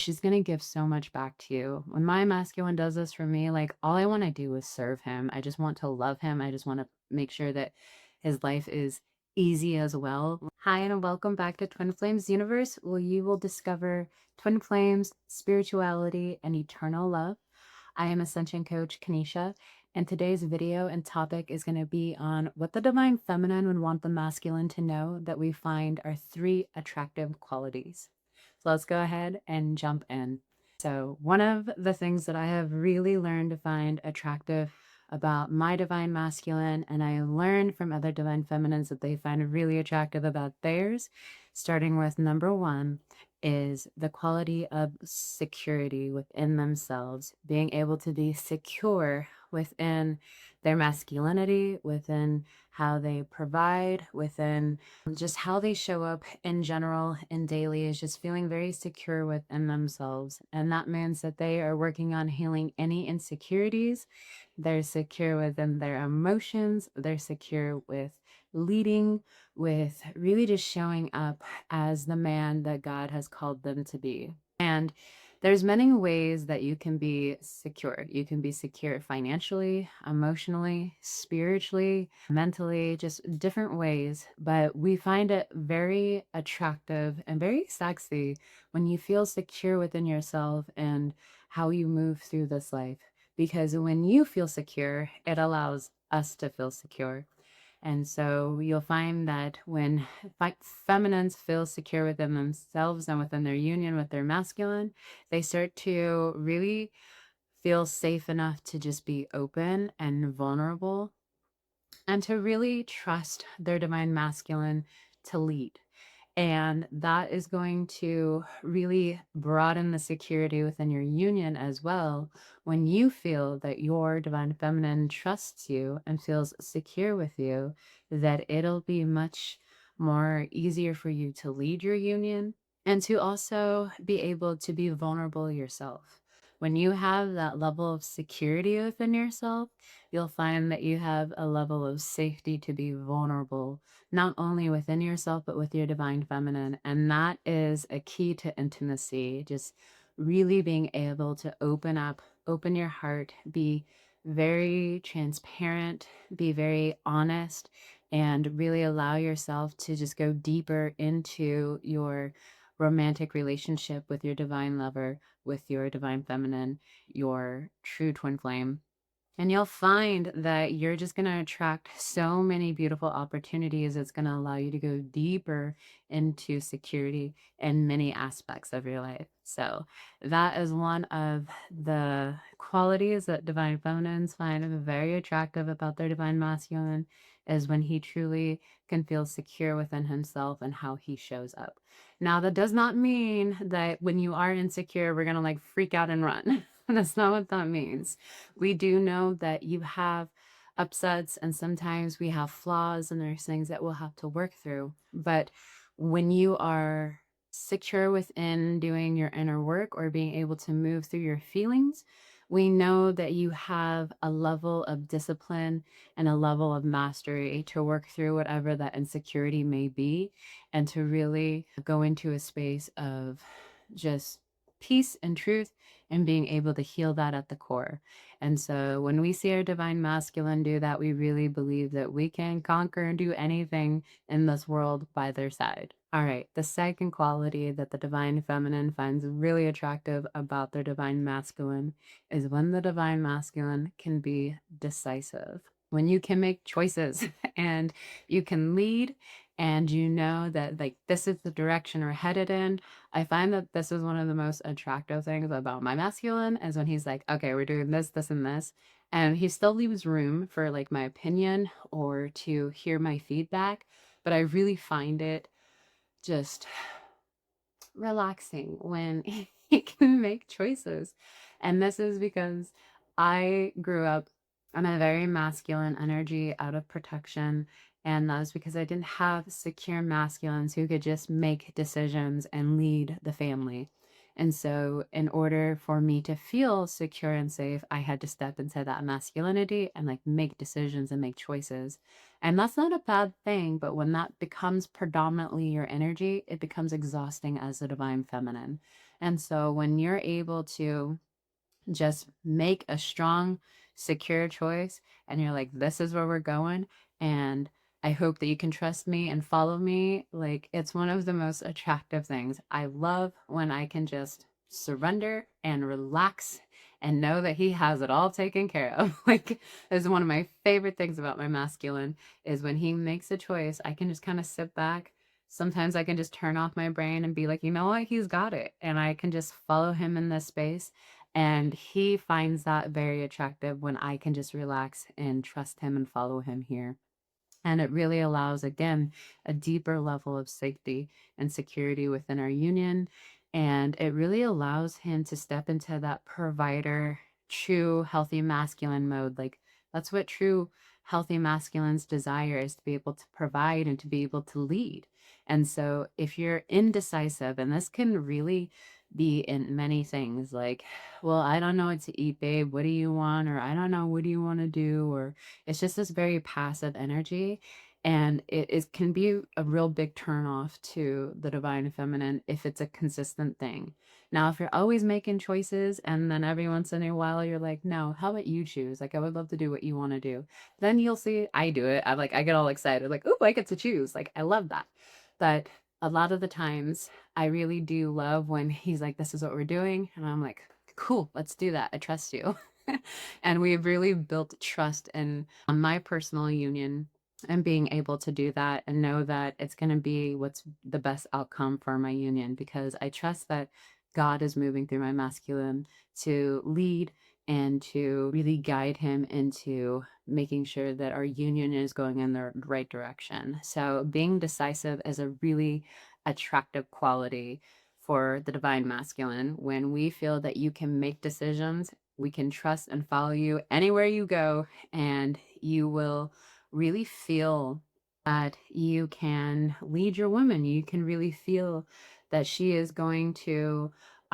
she's going to give so much back to you. When my masculine does this for me, like all I want to do is serve him. I just want to love him. I just want to make sure that his life is easy as well. Hi, and welcome back to Twin Flames Universe, where you will discover twin flames, spirituality, and eternal love. I am Ascension Coach Kanisha, and today's video and topic is going to be on what the Divine Feminine would want the masculine to know that we find are 3 attractive qualities. So let's go ahead and jump in. So one of the things that I have really learned to find attractive about my divine masculine, and I learned from other divine feminines that they find really attractive about theirs, starting with number 1, is the quality of security within themselves, being able to be secure within their masculinity, within how they provide, within just how they show up in general and daily, is just feeling very secure within themselves. And that means that they are working on healing any insecurities. They're secure within their emotions. They're secure with leading, with really just showing up as the man that God has called them to be. And there's many ways that you can be secure. You can be secure financially, emotionally, spiritually, mentally, just different ways. But we find it very attractive and very sexy when you feel secure within yourself and how you move through this life. Because when you feel secure, it allows us to feel secure. And so you'll find that when feminines feel secure within themselves and within their union with their masculine, they start to really feel safe enough to just be open and vulnerable and to really trust their divine masculine to lead. And that is going to really broaden the security within your union as well. When you feel that your divine feminine trusts you and feels secure with you, that it'll be much more easier for you to lead your union and to also be able to be vulnerable yourself. When you have that level of security within yourself, you'll find that you have a level of safety to be vulnerable, not only within yourself, but with your divine feminine. And that is a key to intimacy, just really being able to open up, open your heart, be very transparent, be very honest, and really allow yourself to just go deeper into your romantic relationship with your divine lover, with your divine feminine, your true twin flame. And you'll find that you're just going to attract so many beautiful opportunities. It's going to allow you to go deeper into security in many aspects of your life. So that is one of the qualities that divine feminines find very attractive about their divine masculine, is when he truly can feel secure within himself and how he shows up. Now, that does not mean that when you are insecure, we're going to like freak out and run. That's not what that means. We do know that you have upsets and sometimes we have flaws and there's things that we'll have to work through. But when you are secure within doing your inner work or being able to move through your feelings, we know that you have a level of discipline and a level of mastery to work through whatever that insecurity may be, and to really go into a space of just peace and truth and being able to heal that at the core. And so when we see our divine masculine do that, we really believe that we can conquer and do anything in this world by their side. All right, the second quality that the divine feminine finds really attractive about their divine masculine is when the divine masculine can be decisive. When you can make choices and you can lead, and you know that like this is the direction we're headed in. I find that this is one of the most attractive things about my masculine, is when he's like, okay, we're doing this, this, and this. And he still leaves room for like my opinion or to hear my feedback. But I really find it just relaxing when he can make choices. And this is because I grew up in a very masculine energy out of protection. And that was because I didn't have secure masculines who could just make decisions and lead the family. And so, in order for me to feel secure and safe, I had to step into that masculinity and like make decisions and make choices. And that's not a bad thing, but when that becomes predominantly your energy, it becomes exhausting as a divine feminine. And so when you're able to just make a strong, secure choice and you're like, this is where we're going, and I hope that you can trust me and follow me, like it's one of the most attractive things. I love when I can just surrender and relax and know that he has it all taken care of. Like, this is one of my favorite things about my masculine, is when he makes a choice, I can just kind of sit back. Sometimes I can just turn off my brain and be like, you know what, he's got it, and I can just follow him in this space. And he finds that very attractive when I can just relax and trust him and follow him here. And it really allows, again, a deeper level of safety and security within our union. And it really allows him to step into that provider, true, healthy masculine mode. Like, that's what true, healthy masculines desire, is to be able to provide and to be able to lead. And so, if you're indecisive, and this can really be in many things, like, well, I don't know what to eat, babe. What do you want? Or I don't know, what do you want to do? Or it's just this very passive energy. And it can be a real big turnoff to the divine feminine if it's a consistent thing. Now, if you're always making choices and then every once in a while you're like, no, how about you choose? Like, I would love to do what you want to do. Then you'll see I do it. I'm like, I get all excited, like, oh, I get to choose. Like, I love that. But a lot of the times I really do love when he's like, this is what we're doing. And I'm like, cool, let's do that. I trust you. And we've really built trust in my personal union, and being able to do that and know that it's going to be what's the best outcome for my union, because I trust that God is moving through my masculine to lead and to really guide him into making sure that our union is going in the right direction. So being decisive is a really attractive quality for the divine masculine. When we feel that you can make decisions, we can trust and follow you anywhere you go, and you will really feel that you can lead your woman. You can really feel that she is going to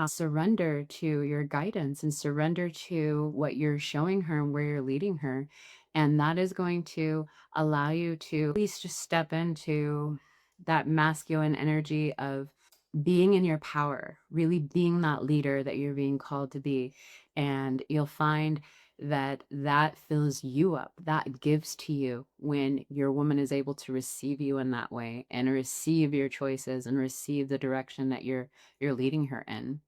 surrender to your guidance and surrender to what you're showing her and where you're leading her. And that is going to allow you to at least just step into that masculine energy of being in your power, really being that leader that you're being called to be. And you'll find that that fills you up, that gives to you when your woman is able to receive you in that way and receive your choices and receive the direction that you're leading her in.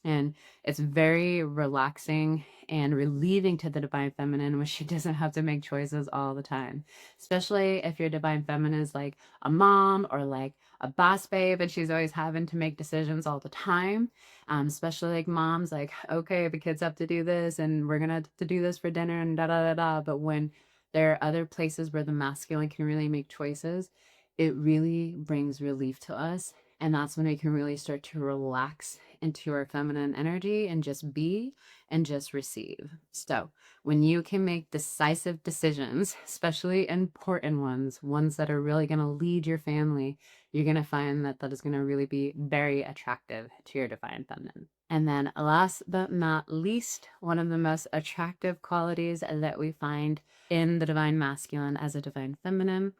And it's very relaxing and relieving to the divine feminine when she doesn't have to make choices all the time. Especially if your divine feminine is like a mom or like a boss babe and she's always having to make decisions all the time. Especially like moms, like, okay, the kids have to do this and we're gonna have to do this for dinner and da da da da. But when there are other places where the masculine can really make choices, it really brings relief to us. And that's when we can really start to relax into our feminine energy and just be and just receive. So, when you can make decisive decisions, especially important ones, ones that are really going to lead your family, you're going to find that that is going to really be very attractive to your divine feminine. And then, last but not least, one of the most attractive qualities that we find in the divine masculine as a divine feminine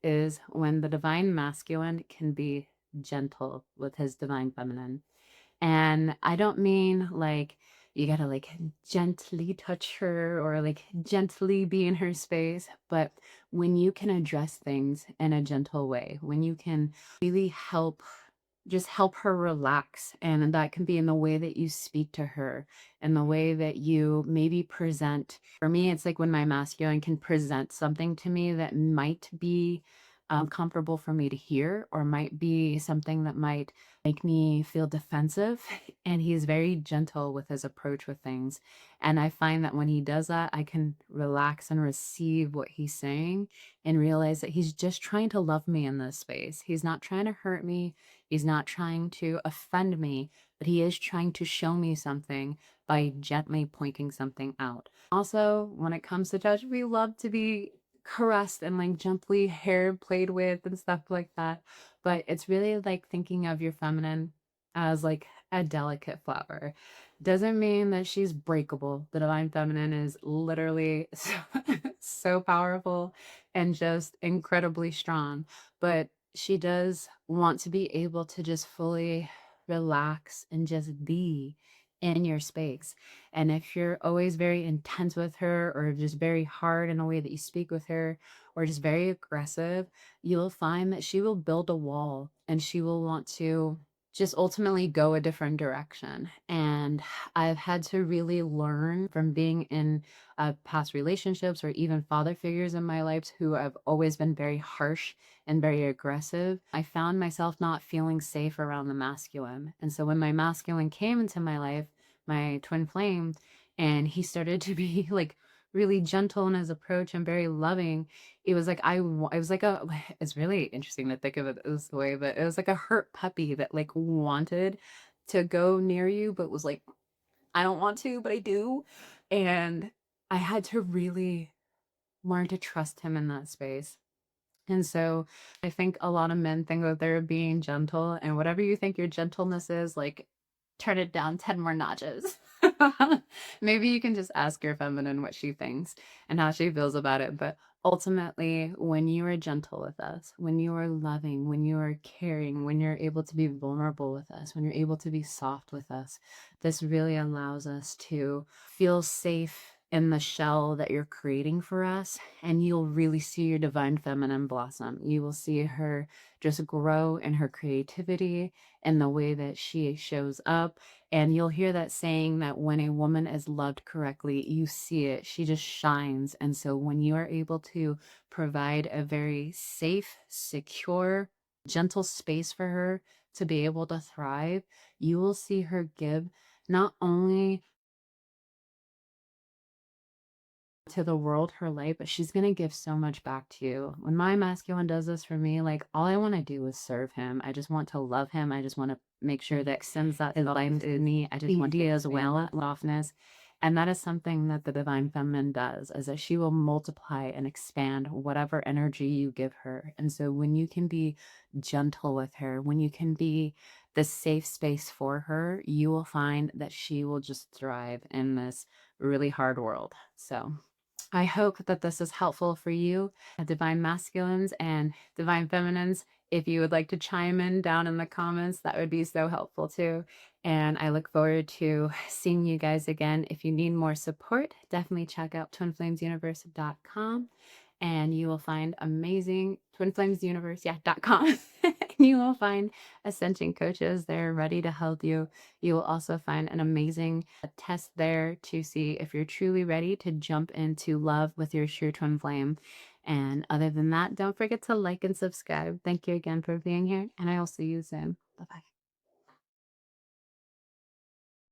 is when the divine masculine can be gentle with his divine feminine. And I don't mean like you gotta like gently touch her or like gently be in her space, but when you can address things in a gentle way, when you can really help, just help her relax. And that can be in the way that you speak to her and the way that you maybe present. For me, it's like when my masculine can present something to me that might be comfortable for me to hear, or might be something that might make me feel defensive. And he's very gentle with his approach with things. And I find that when he does that, I can relax and receive what he's saying and realize that he's just trying to love me in this space. He's not trying to hurt me. He's not trying to offend me, but he is trying to show me something by gently pointing something out. Also, when it comes to touch, we love to be caressed and like gently hair played with and stuff like that. But it's really like thinking of your feminine as like a delicate flower. Doesn't mean that she's breakable. The divine feminine is literally so, so powerful and just incredibly strong. But she does want to be able to just fully relax, and just be in your space. And if you're always very intense with her, or just very hard in the way that you speak with her, or just very aggressive, you'll find that she will build a wall and she will want to just ultimately go a different direction. And I've had to really learn from being in past relationships or even father figures in my life who have always been very harsh and very aggressive. I found myself not feeling safe around the masculine. And so when my masculine came into my life, my twin flame, and he started to be like really gentle in his approach and very loving, it was like it was like a it's really interesting to think of it this way, but it was like a hurt puppy that like wanted to go near you but was like, I don't want to, but I do. And I had to really learn to trust him in that space. And so I think a lot of men think that they're being gentle, and whatever you think your gentleness is, like, turn it down 10 more notches. Maybe you can just ask your feminine what she thinks and how she feels about it. But ultimately, when you are gentle with us, when you are loving, when you are caring, when you're able to be vulnerable with us, when you're able to be soft with us, this really allows us to feel safe in the shell that you're creating for us. And you'll really see your divine feminine blossom. You will see her just grow in her creativity and the way that she shows up. And you'll hear that saying that when a woman is loved correctly, you see it. She just shines. And so when you are able to provide a very safe, secure, gentle space for her to be able to thrive, you will see her give not only to the world her light, but she's gonna give so much back to you. When my masculine does this for me, like all I want to do is serve him. I just want to love him. I just want to make sure that sends that his life to me. I just want to as well softness. And that is something that the divine feminine does, is that she will multiply and expand whatever energy you give her. And so when you can be gentle with her, when you can be the safe space for her, you will find that she will just thrive in this really hard world. So I hope that this is helpful for you, divine masculines and divine feminines. If you would like to chime in down in the comments, that would be so helpful too. And I look forward to seeing you guys again. If you need more support, definitely check out twinflamesuniverse.com, and you will find amazing twinflamesuniverse.com. You will find ascension coaches. They're ready to help you. You will also find an amazing test there to see if you're truly ready to jump into love with your true twin flame. And other than that, don't forget to like and subscribe. Thank you again for being here, and I'll see you soon. Bye-bye.